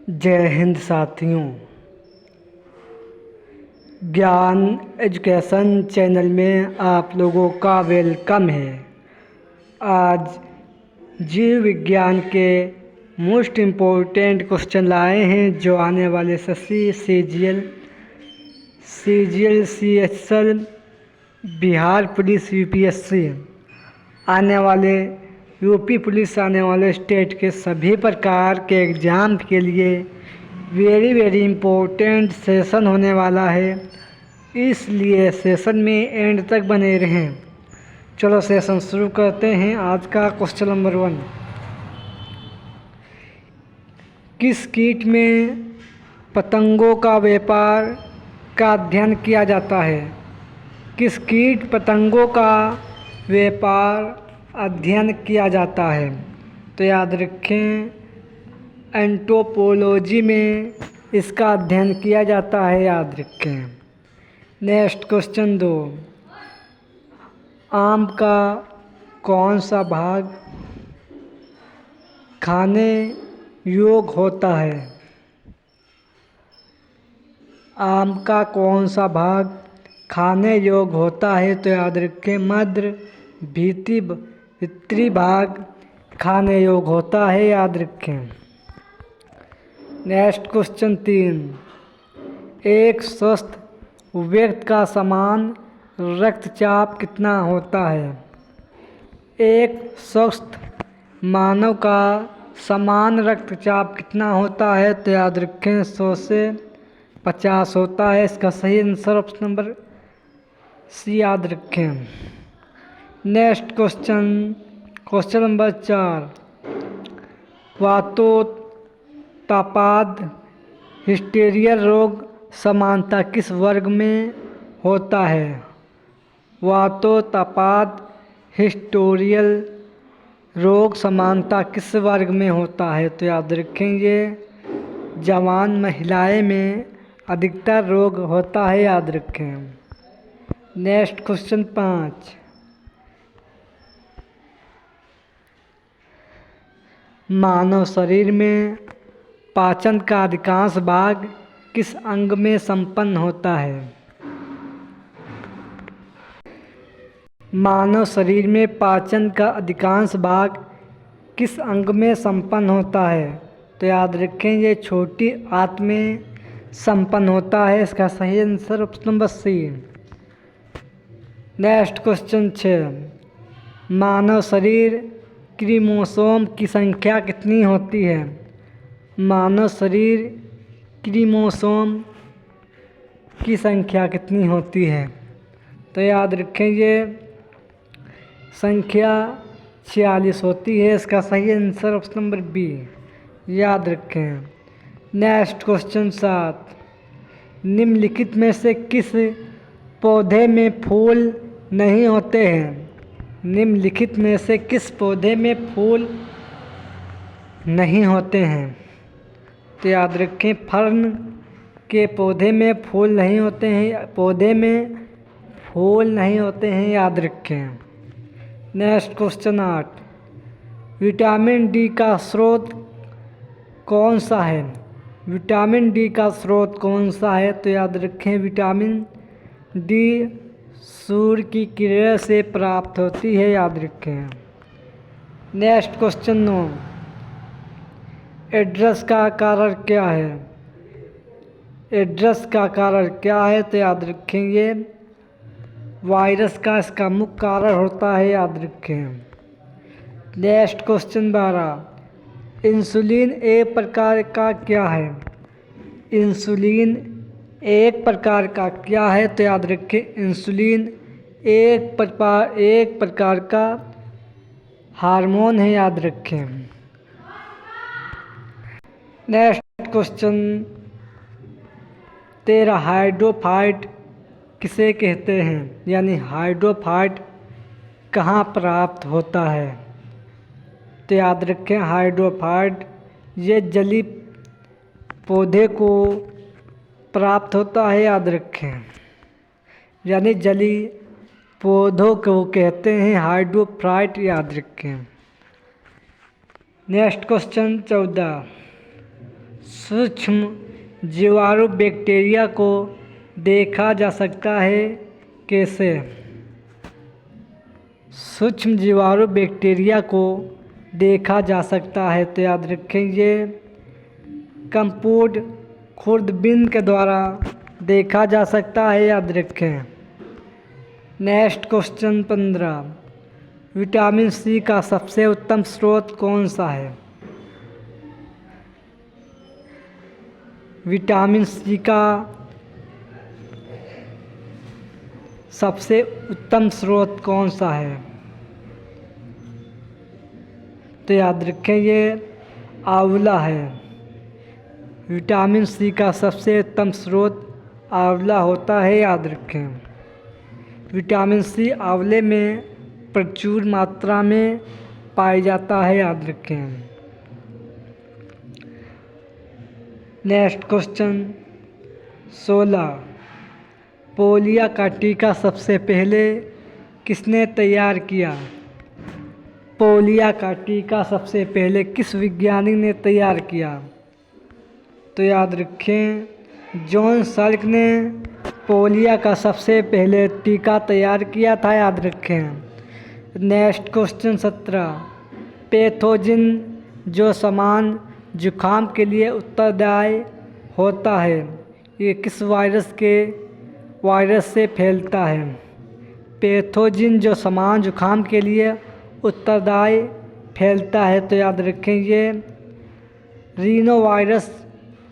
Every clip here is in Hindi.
जय हिंद साथियों। ज्ञान एजुकेशन चैनल में आप लोगों का वेलकम है। आज जीव विज्ञान के मोस्ट इम्पोर्टेंट क्वेश्चन लाए हैं जो आने वाले CGL, CHL, Bihar police, UPSC आने वाले यूपी पुलिस आने वाले स्टेट के सभी प्रकार के एग्ज़ाम के लिए वेरी इम्पोर्टेंट सेशन होने वाला है, इसलिए सेशन में एंड तक बने रहें। चलो सेशन शुरू करते हैं। आज का क्वेश्चन नंबर 1, किस कीट में पतंगों का व्यापार का अध्ययन किया जाता है? किस कीट पतंगों का व्यापार अध्ययन किया जाता है? तो याद रखें, एंथ्रोपोलॉजी में इसका अध्ययन किया जाता है, याद रखें। नेक्स्ट क्वेश्चन 2, आम का कौन सा भाग खाने योग्य होता है? आम का कौन सा भाग खाने योग्य होता है? तो याद रखें, मध्य भीतरी भाग खाने योग्य होता है, याद रखें। नेक्स्ट क्वेश्चन 3, एक स्वस्थ व्यक्ति का समान रक्तचाप कितना होता है? एक स्वस्थ मानव का समान रक्तचाप कितना होता है? तो याद रखें, 100 से 50 होता है। इसका सही आंसर ऑप्शन नंबर सी, याद रखें। नेक्स्ट क्वेश्चन नंबर 4, वातोतापाद हिस्टीरियल रोग समानता किस वर्ग में होता है? वातोतापाद हिस्टीरियल रोग समानता किस वर्ग में होता है? तो याद रखेंगे, जवान महिलाएं में अधिकतर रोग होता है, याद रखें। नेक्स्ट क्वेश्चन 5, मानव शरीर में पाचन का अधिकांश भाग किस अंग में संपन्न होता है? मानव शरीर में पाचन का अधिकांश भाग किस अंग में संपन्न होता है? तो याद रखें, ये छोटी आंत में संपन्न होता है। इसका सही answer option number C. Next question 6, मानव शरीर क्रोमोसोम की संख्या कितनी होती है? मानव शरीर क्रोमोसोम की संख्या कितनी होती है? तो याद रखें, ये संख्या 46 होती है। इसका सही आंसर ऑप्शन नंबर बी, याद रखें। नेक्स्ट क्वेश्चन 7, निम्नलिखित में से किस पौधे में फूल नहीं होते हैं? निम्नलिखित में से किस पौधे में फूल नहीं होते हैं? तो याद रखें, फर्न के पौधे में फूल नहीं होते हैं, पौधे में फूल नहीं होते हैं, याद रखें। नेक्स्ट क्वेश्चन 8, विटामिन डी का स्रोत कौन सा है? विटामिन डी का स्रोत कौन सा है? तो याद रखें, विटामिन डी सूर्य की किरण से प्राप्त होती है, याद रखें। नेक्स्ट क्वेश्चन 9, एड्स का कारण क्या है? एड्स का कारण क्या है? तो याद रखेंगे, वायरस का इसका मुख्य कारण होता है, याद रखें। नेक्स्ट क्वेश्चन 12, इंसुलिन एक प्रकार का क्या है? इंसुलिन एक प्रकार का क्या है? तो याद रखें, इंसुलिन एक प्रकार का हार्मोन है, याद रखें। नेक्स्ट क्वेश्चन 13, हाइड्रोफाइट किसे कहते हैं? यानी हाइड्रोफाइट कहाँ प्राप्त होता है? तो याद रखें, हाइड्रोफाइट ये जलीय पौधे को प्राप्त होता है, याद रखें। यानी जलीय पौधों को कहते हैं हाइड्रोफाइट, याद रखें। नेक्स्ट क्वेश्चन 14, सूक्ष्म जीवाणु बैक्टीरिया को देखा जा सकता है कैसे? सूक्ष्म जीवाणु बैक्टीरिया को देखा जा सकता है तो याद रखें ये कंपाउंड खुर्दबीन के द्वारा देखा जा सकता है, याद रखें। नेक्स्ट क्वेश्चन 15, विटामिन सी का सबसे उत्तम स्रोत कौन सा है? विटामिन सी का सबसे उत्तम स्रोत कौन सा है? तो याद रखें ये आंवला है। विटामिन सी का सबसे उत्तम स्रोत आंवला होता है, याद रखें। विटामिन सी आंवले में प्रचुर मात्रा में पाया जाता है, याद रखें। नेक्स्ट क्वेश्चन 16, पोलियो का टीका सबसे पहले किसने तैयार किया? पोलियो का टीका सबसे पहले किस वैज्ञानिक ने तैयार किया? तो याद रखें जॉन साल्क ने पोलियो का सबसे पहले टीका तैयार किया था, याद रखें। नेक्स्ट क्वेश्चन 17, पैथोजन जो समान जुखाम के लिए उत्तरदायी होता है, ये किस वायरस से फैलता है? पैथोजन जो समान जुखाम के लिए उत्तरदायी फैलता है तो याद रखें ये रीनो वायरस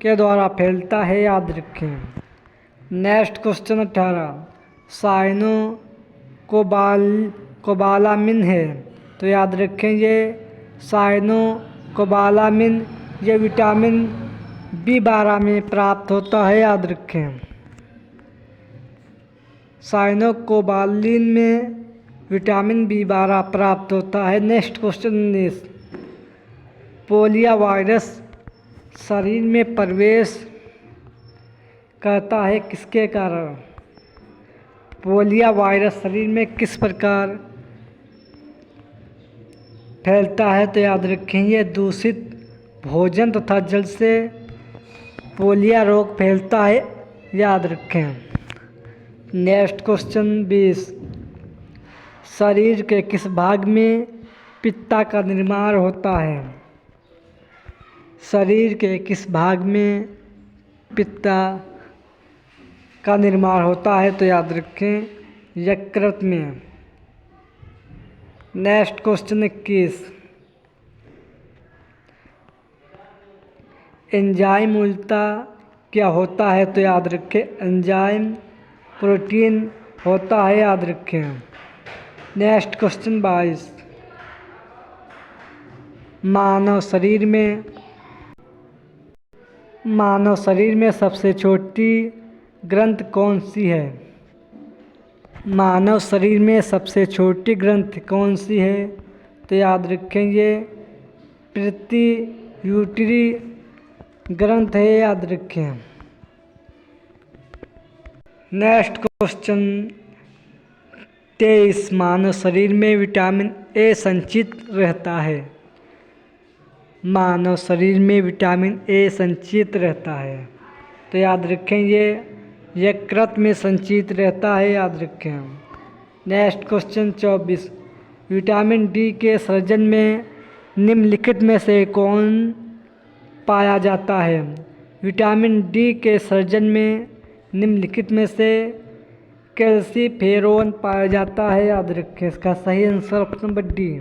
के द्वारा फैलता है, याद रखें। नेक्स्ट क्वेश्चन 18, साइनो कोबालामिन है तो याद रखें ये साइनो कोबालामिन ये विटामिन B12 में प्राप्त होता है, याद रखें। साइनोकोबालिन में विटामिन B12 प्राप्त होता है। नेक्स्ट क्वेश्चन 19, पोलियो वायरस शरीर में प्रवेश करता है किसके कारण? पोलियो वायरस शरीर में किस प्रकार फैलता है? तो याद रखें ये दूषित भोजन तथा जल से पोलियो रोग फैलता है, याद रखें। नेक्स्ट क्वेश्चन 20, शरीर के किस भाग में पित्त का निर्माण होता है? शरीर के किस भाग में पित्त का निर्माण होता है? तो याद रखें यकृत में। नेक्स्ट क्वेश्चन 21, एंजाइम मूलतः क्या होता है? तो याद रखें एंजाइम प्रोटीन होता है, याद रखें। नेक्स्ट क्वेश्चन 22, मानव शरीर में सबसे छोटी ग्रंथि कौन सी है? मानव शरीर में सबसे छोटी ग्रंथि कौन सी है? तो याद रखें ये पिट्यूटरी ग्रंथ है, याद रखें। नेक्स्ट क्वेश्चन 23, मानव शरीर में विटामिन ए संचित रहता है। मानव शरीर में विटामिन ए संचित रहता है तो याद रखें ये यकृत में संचित रहता है, याद रखें। नेक्स्ट क्वेश्चन 24, विटामिन डी के सृजन में निम्नलिखित में से कौन पाया जाता है? विटामिन डी के सृजन में निम्नलिखित में से कैल्सीफेरोन पाया जाता है, याद रखें। इसका सही answer option number D.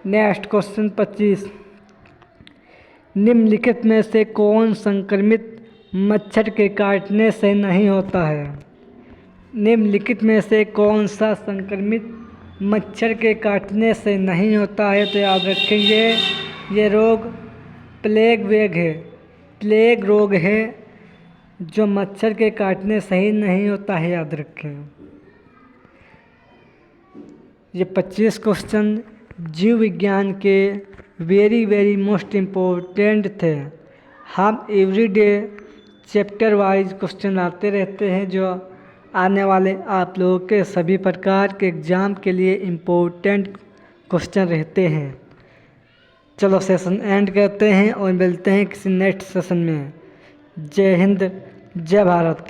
Next question 25, निम्नलिखित में से कौन संक्रमित मच्छर के काटने से नहीं होता है? निम्नलिखित में से कौन सा संक्रमित मच्छर के काटने से नहीं होता है? तो याद रखें ये रोग प्लेग रोग है जो मच्छर के काटने से ही नहीं होता है, याद रखें। ये 25 क्वेश्चन जीव विज्ञान के वेरी मोस्ट इम्पोर्टेंट थे। हम एवरीडे चैप्टर वाइज क्वेश्चन आते रहते हैं जो आने वाले आप लोगों के सभी प्रकार के एग्ज़ाम के लिए इम्पोर्टेंट क्वेश्चन रहते हैं। चलो सेशन एंड करते हैं और मिलते हैं किसी नेक्स्ट सेशन में। जय हिंद, जय भारत।